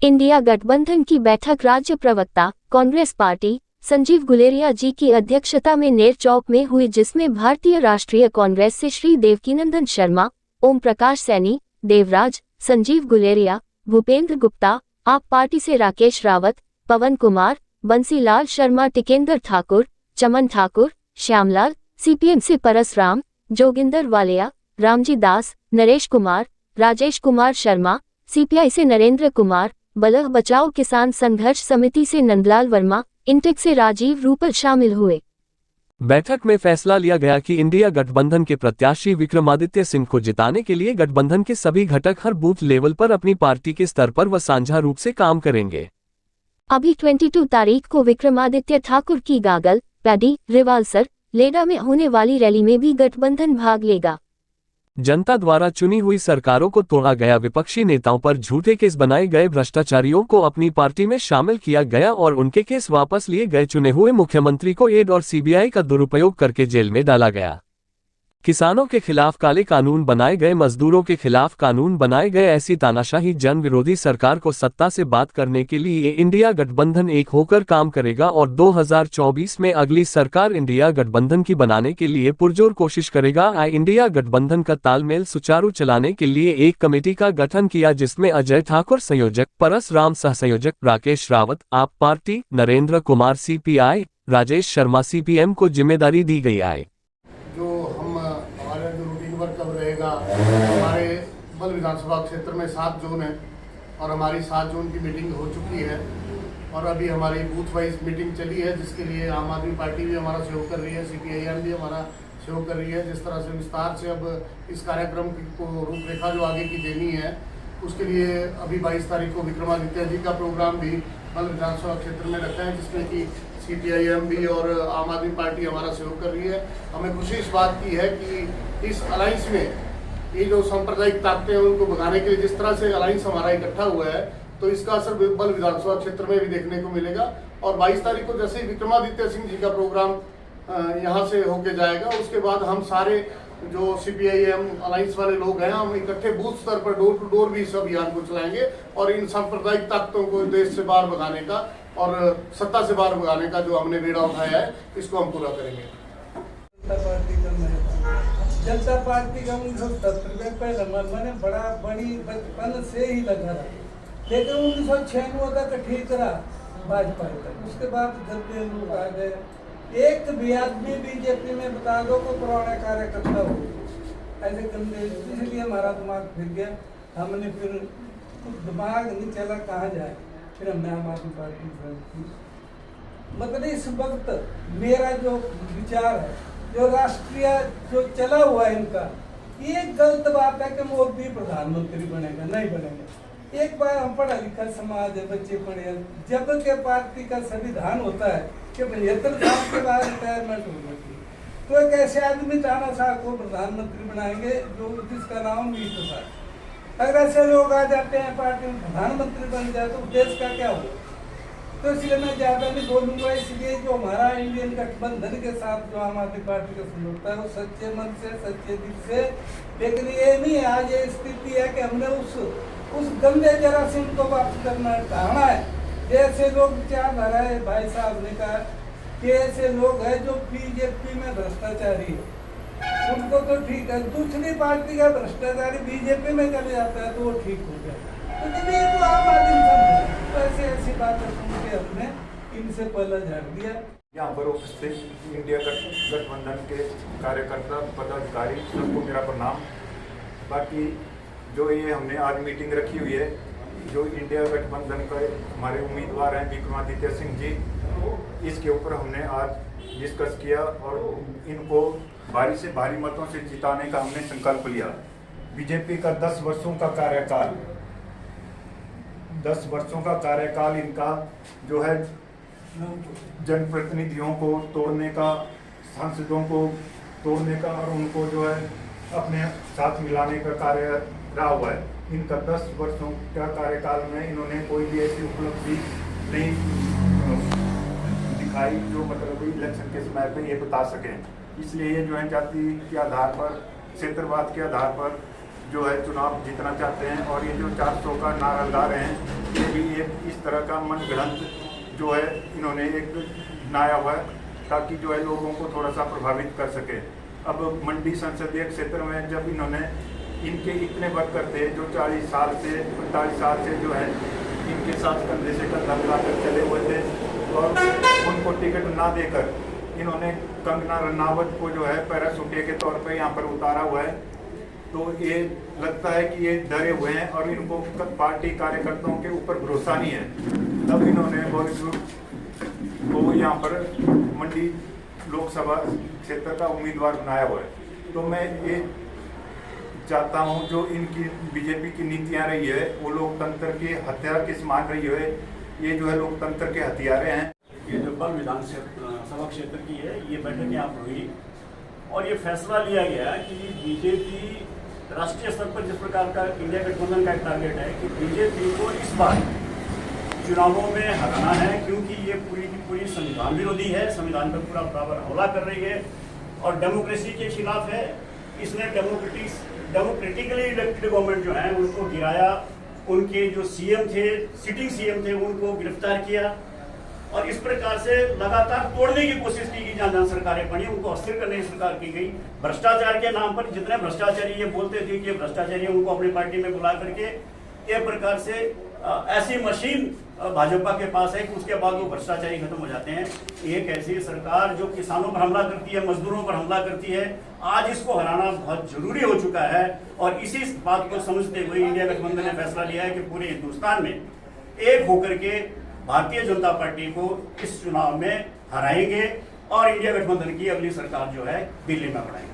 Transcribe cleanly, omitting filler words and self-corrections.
India गठबंधन की बैठक राज्य प्रवक्ता कांग्रेस पार्टी संजीव गुलेरिया जी की अध्यक्षता में नेर चौक में हुई, जिसमें भारतीय राष्ट्रीय कांग्रेस से श्री देवकीनंदन शर्मा, ओम प्रकाश सैनी, देवराज, संजीव गुलेरिया, भूपेंद्र गुप्ता, आप पार्टी से राकेश रावत, पवन कुमार, बंसीलाल शर्मा, टिकेंद्र ठाकुर, चमन ठाकुर, श्यामलाल, सीपीएम से परसराम, जोगिंदर वालिया, रामजी दास, नरेश कुमार, राजेश कुमार शर्मा, सीपीआई से नरेंद्र कुमार, बलह बचाओ किसान संघर्ष समिति से नंदलाल वर्मा, इंटेक से राजीव रूपल शामिल हुए। बैठक में फैसला लिया गया कि इंडिया गठबंधन के प्रत्याशी विक्रमादित्य सिंह को जिताने के लिए गठबंधन के सभी घटक हर बूथ लेवल पर अपनी पार्टी के स्तर पर व साझा रूप से काम करेंगे। अभी 22 तारीख को विक्रमादित्य ठाकुर की गागल, पैडी, रिवालसर, लेडा में होने वाली रैली में भी गठबंधन भाग लेगा। जनता द्वारा चुनी हुई सरकारों को तोड़ा गया, विपक्षी नेताओं पर झूठे केस बनाए गए, भ्रष्टाचारियों को अपनी पार्टी में शामिल किया गया और उनके केस वापस लिए गए, चुने हुए मुख्यमंत्री को ईडी और सीबीआई का दुरुपयोग करके जेल में डाला गया। किसानों के खिलाफ काले कानून बनाए गए, मजदूरों के खिलाफ कानून बनाए गए। ऐसी तानाशाही जन विरोधी सरकार को सत्ता से बात करने के लिए इंडिया गठबंधन एक होकर काम करेगा और 2024 में अगली सरकार इंडिया गठबंधन की बनाने के लिए पुरजोर कोशिश करेगा। इंडिया गठबंधन का तालमेल सुचारू चलाने के लिए एक कमेटी का गठन किया, जिसमें अजय ठाकुर संयोजक, परसराम सहसंयोजक, राकेश रावत आप party, Narendra Kumar CPI, Rajesh Sharma CPM को जिम्मेदारी दी गई है। हमारे जो रूटीन वर्क कब रहेगा, हमारे बल विधानसभा क्षेत्र में 7 जोन है और हमारी 7 जोन की मीटिंग हो चुकी है और अभी हमारी बूथ वाइज मीटिंग चली है, जिसके लिए आम आदमी पार्टी भी हमारा सहयोग कर रही है, सीपीआईएम भी हमारा सहयोग कर रही है। जिस तरह से विस्तार से अब इस कार्यक्रम को रूपरेखा जो आगे की देनी है, उसके लिए अभी 22 तारीख को विक्रमादित्य जी का प्रोग्राम भी बल विधानसभा क्षेत्र में रखा है, जिसमें कि सीपीआईएम भी और आम आदमी पार्टी हमारा सहयोग कर रही है। हमें खुशी इस बात की है कि इस अलायंस में ये जो सांप्रदायिक ताकतें हैं उनको भगाने के लिए जिस तरह से अलायंस हमारा इकट्ठा हुआ है, तो इसका असर बल विधानसभा क्षेत्र में भी देखने को मिलेगा। और 22 तारीख को जैसे ही विक्रमादित्य सिंह जी का प्रोग्राम यहाँ से होके जाएगा, उसके बाद हम सारे जो सीपीआईएम अलायंस वाले लोग हैं, हम इकट्ठे बूथ स्तर पर डोर टू डोर भी इस अभियान को चलाएंगे और इन सांप्रदायिक ताकतों को देश से बाहर भगाने का और सत्ता से बाहर भगाने का जो हमने बेड़ा उठाया है, इसको हम पूरा करेंगे। जनता पार्टी का 1970 में पहले मैंने बड़ी बचपन से ही लगा रहा, लेकिन 1996 तक ठीक रहा भाजपा तक। उसके बाद गंदे लोग आ गए। एक भी आदमी बीजेपी में बता दो को पुराना कार्यकर्ता हो, ऐसे गंदे, इसलिए हमारा दिमाग फिर गया। हमने फिर दिमाग नहीं चला कहाँ जाए, फिर हमने आम आदमी पार्टी की। मतलब इस वक्त मेरा जो विचार है, जो राष्ट्रीय जो चला हुआ है इनका, ये गलत बात है कि मोदी प्रधानमंत्री बनेगा, नहीं बनेगा। एक बार हम पढ़ा लिखा समाज है, बच्चे पढ़े, जब के पार्टी का संविधान होता है कि 75 साल के बाद रिटायरमेंट होना चाहिए, तो एक ऐसे आदमी तानाशाह को प्रधानमंत्री बनाएंगे जो जिसका नाम मीर प्रसाद। अगर ऐसे लोग आ जाते हैं पार्टी में प्रधानमंत्री बन जाए तो देश का क्या होगा। तो इसलिए मैं ज़्यादा नहीं बोलूँगा। इसलिए जो हमारा इंडियन गठबंधन के साथ जो आम आदमी पार्टी का समझौता है वो सच्चे मन से, सच्चे दिल से, लेकिन ये नहीं है आज ये स्थिति है कि हमने उस गंदे जरासीम को वापस करना चाहना है। जैसे लोग विचारधारा है, भाई साहब ने कहा कि ऐसे लोग हैं जो बीजेपी में भ्रष्टाचारी है, उनको तो ठीक है, दूसरी पार्टी का भ्रष्टाचारी बीजेपी में चले जाता है तो वो ठीक हो जाए। तो जब ये तो आम आदमी समझे, तो ऐसी बातें सुन के हमने इनसे पहले झाड़ दिया। यहाँ पर उपस्थित इंडिया गठबंधन के कार्यकर्ता, पदाधिकारी, सबको मेरा प्रणाम। बाकी जो ये हमने आज मीटिंग रखी हुई है, जो इंडिया गठबंधन का हमारे उम्मीदवार हैं विक्रमादित्य सिंह जी, इसके ऊपर हमने आज डिस्कस किया और इनको भारी से भारी मतों से जिताने का हमने संकल्प लिया। बीजेपी का 10 वर्षों का कार्यकाल, 10 वर्षों का कार्यकाल इनका जो है जनप्रतिनिधियों को तोड़ने का, सांसदों को तोड़ने का और उनको जो है अपने साथ मिलाने का कार्य रहा हुआ है। इनका 10 वर्षों का कार्यकाल में इन्होंने कोई भी ऐसी उपलब्धि नहीं दिखाई जो मतलब इलेक्शन के समय पे ये बता सकें। इसलिए ये जो है जाति के आधार पर, क्षेत्रवाद के आधार पर जो है चुनाव जीतना चाहते हैं और ये जो 400 का नारा लगा रहे हैं, ये भी एक इस तरह का मनगढ़ंत जो है इन्होंने एक बनाया हुआ है ताकि जो है लोगों को थोड़ा सा प्रभावित कर सके। अब मंडी संसदीय क्षेत्र में जब इन्होंने इनके इतने वर्कर थे जो 40 साल से 45 साल से जो है इनके साथ कंधे से कंधा मिलाकर चले हुए थे और उनको टिकट ना देकर इन्होंने कंगना रनावत को जो है पैराशूटिया के तौर पे यहाँ पर उतारा हुआ है, तो ये लगता है कि ये डरे हुए हैं और इनको पार्टी कार्यकर्ताओं के ऊपर भरोसा नहीं है। तब इन्होंने बॉलीवुड को यहाँ पर मंडी लोकसभा क्षेत्र का उम्मीदवार बनाया हुआ है। तो मैं ये चाहता हूँ जो इनकी बीजेपी की नीतियाँ रही है वो लोकतंत्र की हत्यार किस मान रही है, ये जो है लोकतंत्र के हथियारे हैं। ये जो बल विधानसभा क्षेत्र की है ये बैठक यहाँ पर हुई और ये फैसला लिया गया कि बीजेपी राष्ट्रीय स्तर पर जिस प्रकार का इंडिया गठबंधन का एक टारगेट है कि बीजेपी को इस बार चुनावों में हराना है, क्योंकि ये पूरी की पूरी संविधान विरोधी है, संविधान पर पूरा बराबर हमला कर रही है और डेमोक्रेसी के खिलाफ है। इसने डेमोक्रेटिकली इलेक्टेड गवर्नमेंट जो है उनको गिराया, उनके जो सीएम थे, सिटिंग सीएम थे, उनको गिरफ्तार किया और इस प्रकार से लगातार तोड़ने की कोशिश की गई। जहाँ सरकारें बनी उनको अस्थिर करने की सरकार की गई। भ्रष्टाचार के नाम पर जितने भ्रष्टाचारी ये बोलते थे कि भ्रष्टाचारी उनको अपनी पार्टी में बुला करके एक प्रकार से ऐसी मशीन भाजपा के पास है कि उसके बाद वो भ्रष्टाचारी खत्म हो जाते हैं। एक ऐसी सरकार जो किसानों पर हमला करती है, मजदूरों पर हमला करती है, आज इसको हराना बहुत जरूरी हो चुका है और इसी बात को समझते हुए इंडिया गठबंधन ने फैसला लिया है कि पूरे हिंदुस्तान में एक होकर के भारतीय जनता पार्टी को इस चुनाव में हराएंगे और इंडिया गठबंधन की अगली सरकार जो है दिल्ली में बनाएंगे।